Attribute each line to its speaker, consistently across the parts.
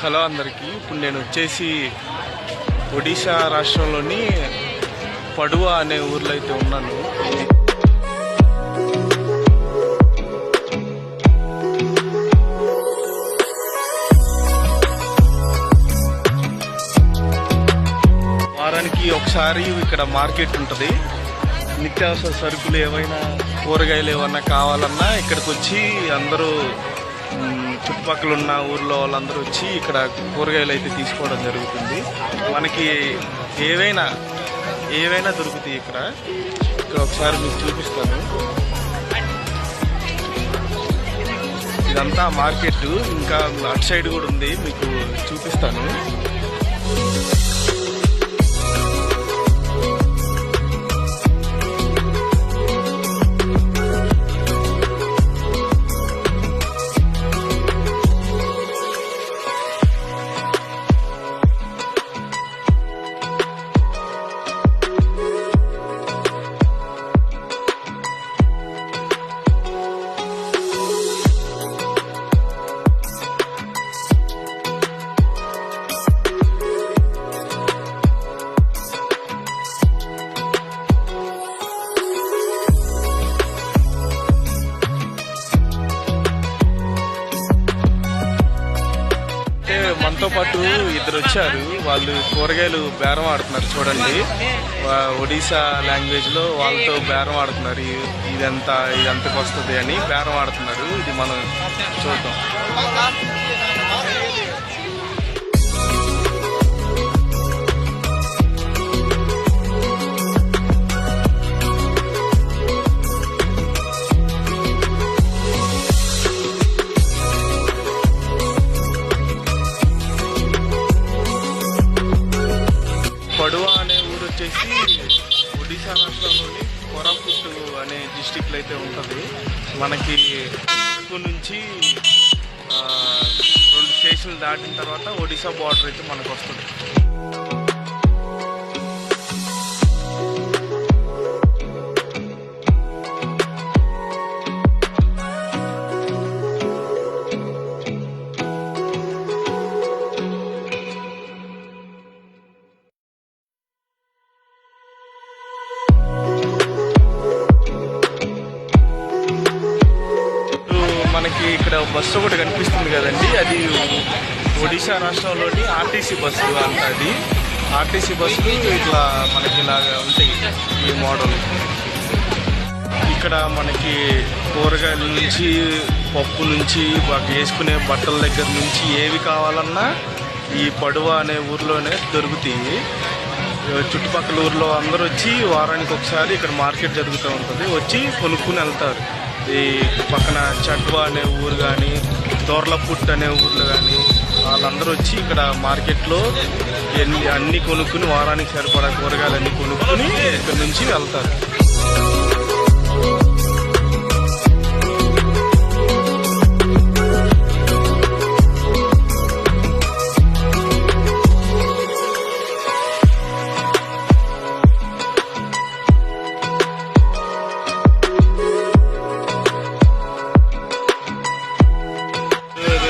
Speaker 1: Hello అందరికీ. ఇప్పుడు నేను వచ్చేసి ఒడిశా రాష్ట్రంలోని పడువా అనే ఊర్లో అయితే ఉన్నాను. వారానికి ఒకసారి ఇక్కడ మార్కెట్ ఉంటుంది. నిత్యావసర సరుకులు ఏవైనా కూరగాయలు ఏమన్నా కావాలన్నా ఇక్కడికి వచ్చి అందరూ చుట్టుపక్కల ఉన్న ఊర్లో వాళ్ళందరూ వచ్చి ఇక్కడ కూరగాయలు అయితే తీసుకోవడం జరుగుతుంది. మనకి ఏవైనా దొరుకుతాయి ఇక్కడ ఒకసారి మీకు చూపిస్తాను. ఇదంతా మార్కెట్, ఇంకా అటు సైడ్ కూడా ఉంది, మీకు చూపిస్తాను. మనతో పాటు ఇద్దరు వచ్చారు. వాళ్ళు కూరగాయలు బేరం ఆడుతున్నారు. చూడండి, ఒడిశా లాంగ్వేజ్ లో వాళ్ళతో బేరం ఆడుతున్నారు. ఇదంతకు వస్తుంది అని బేరం ఆడుతున్నారు. ఇది మనం చూద్దాం. పడువా అనే ఊరు వచ్చేసి ఒడిశా రాష్ట్రంలోని కోరాపుట్ అనే డిస్టిక్లో అయితే ఉంటుంది. మనకి నుంచి 2 స్టేషన్లు దాటిన తర్వాత ఒడిశా బార్డర్ అయితే మనకు వస్తుంది. మనకి ఇక్కడ బస్సు ఒకటి కనిపిస్తుంది కదండి, అది ఒడిశా రాష్ట్రంలోని ఆర్టీసీ బస్సు అంట. అది ఆర్టీసీ బస్సులు ఇట్లా మనకి ఇలాగా ఉంటాయి, ఈ మోడల్. ఇక్కడ మనకి కూరగాయల నుంచి, పప్పు నుంచి, వేసుకునే బట్టల దగ్గర నుంచి ఏవి కావాలన్నా ఈ పడువా అనే ఊర్లోనే దొరుకుతాయి. చుట్టుపక్కల ఊర్లో అందరూ వచ్చి వారానికి ఒకసారి ఇక్కడ మార్కెట్ జరుగుతూ ఉంటుంది, వచ్చి కొనుక్కుని వెళ్తారు. ఈ పక్కన చట్వా అనే ఊరు కానీ, దోర్లపుట్ అనే ఊర్లు కానీ వాళ్ళందరూ వచ్చి ఇక్కడ మార్కెట్లో అన్నీ కొనుక్కుని, వారానికి సరిపడా కూరగాయలన్నీ కొనుక్కుని ఇక్కడ నుంచి వెళ్తారు.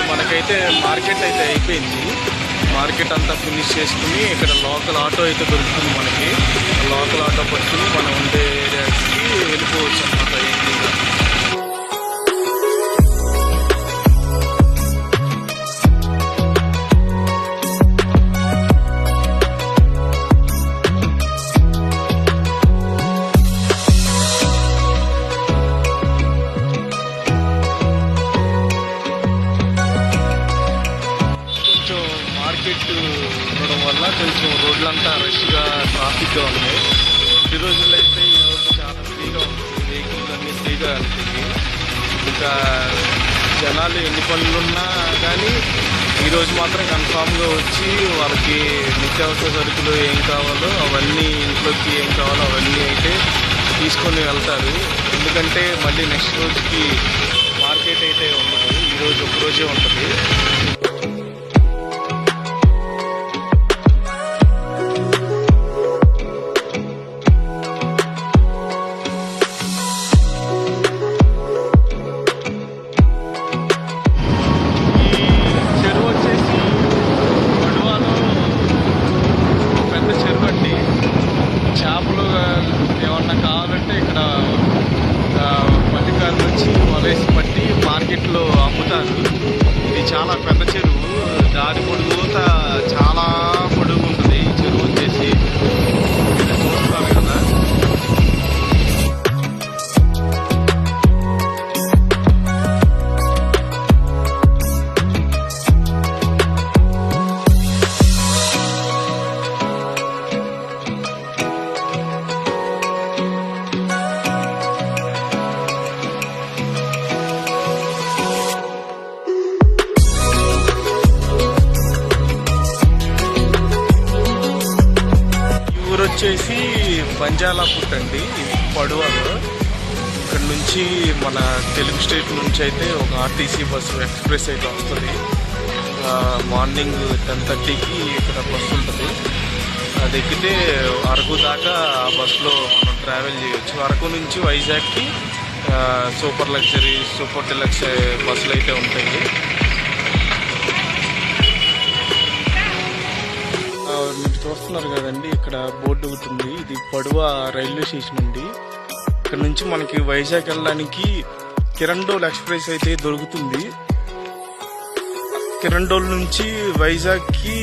Speaker 1: మనకైతే మార్కెట్ అయితే అయిపోయింది. మార్కెట్ అంతా ఫినిష్ చేసుకుని ఇక్కడ లోకల్ ఆటో అయితే దొరుకుతుంది. మనకి లోకల్ ఆటో పట్టుకుని మనం ఉండే ఏరియాకి వెళ్ళిపోవచ్చు అన్నమాట ఈజీగా. ఉండడం వల్ల కొంచెం రోడ్లంతా రష్గా, ట్రాఫిక్గా ఉన్నాయి. ఈ రోజుల్లో అయితే ఈ రోడ్డు చాలా ఫ్రీగా ఉంటుంది, వెహికల్స్ అన్నీ ఫ్రీగా వెళ్తాయి. ఇంకా జనాలు ఎన్ని పనులున్నా కానీ ఈరోజు మాత్రం కన్ఫామ్గా వచ్చి వాళ్ళకి నిత్యావసర సరుకులు ఏం కావాలో అవన్నీ, ఇంట్లోకి ఏం కావాలో అవన్నీ అయితే తీసుకొని వెళ్తారు. ఎందుకంటే మళ్ళీ నెక్స్ట్ రోజుకి మార్కెట్ అయితే ఉండదు, ఈరోజు ఒకరోజే ఉంటుంది. చాలా పెద్ద చెరువు. దారి పొడుగు చాలా పొడుగు ఉంటుంది ఈ చెరువు వచ్చేసి. చూస్తున్నారు కదా. వచ్చేసి బంజాలాపుట్ అండి, పడువలో. ఇక్కడ నుంచి మన తెలుగు స్టేట్ నుంచి అయితే ఒక ఆర్టీసీ బస్సు ఎక్స్ప్రెస్ అయితే వస్తుంది. మార్నింగ్ 10:30కి ఇక్కడ బస్సు ఉంటుంది. అది ఎక్కితే అరకు దాకా ఆ బస్సులో మనం ట్రావెల్ చేయొచ్చు. అరకు నుంచి వైజాగ్కి సూపర్ లగ్జరీ, సూపర్ డిలక్స్ బస్సులు అయితే ఉంటాయి. మీరు చూస్తున్నారు కదండి, ఇక్కడ బోర్డు ఒకటి ఉంది. ఇది పడువ రైల్వే స్టేషన్ అండి. ఇక్కడ నుంచి మనకి వైజాగ్ వెళ్ళడానికి కిరండోల్ ఎక్స్ప్రెస్ అయితే దొరుకుతుంది. కిరండోల్ నుంచి వైజాగ్కి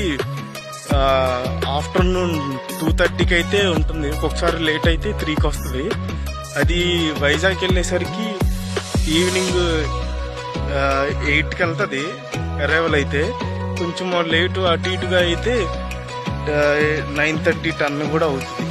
Speaker 1: ఆఫ్టర్నూన్ 2:30కి అయితే ఉంటుంది. ఒక్కొక్కసారి లేట్ అయితే 3కి వస్తుంది. అది వైజాగ్ వెళ్ళేసరికి ఈవినింగ్ 8కి వెళ్తుంది అరైవల్ అయితే. కొంచెం లేటు అటు ఇటుగా అయితే 9:30, 10 కూడా అవుతుంది.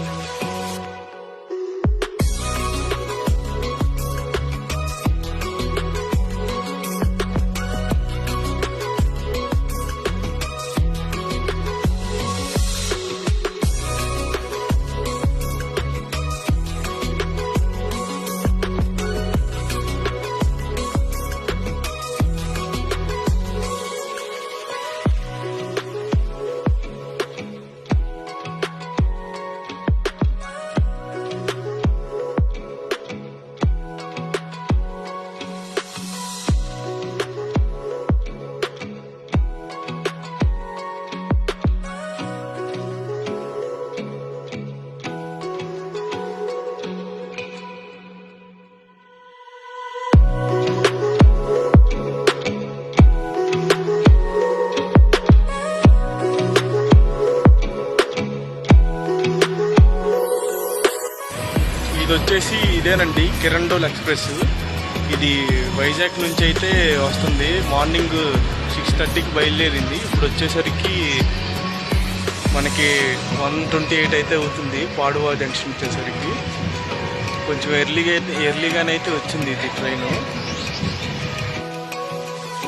Speaker 1: ఇది వచ్చేసి ఇదేనండి కిరండోల్ ఎక్స్ప్రెస్. ఇది వైజాగ్ నుంచి అయితే వస్తుంది. మార్నింగ్ 6:30కి బయలుదేరింది. ఇప్పుడు వచ్చేసరికి మనకి 1:28 అయితే అవుతుంది. పాడువా జంక్షన్ వచ్చేసరికి కొంచెం ఎర్లీగానే అయితే వచ్చింది ఇది ట్రైను.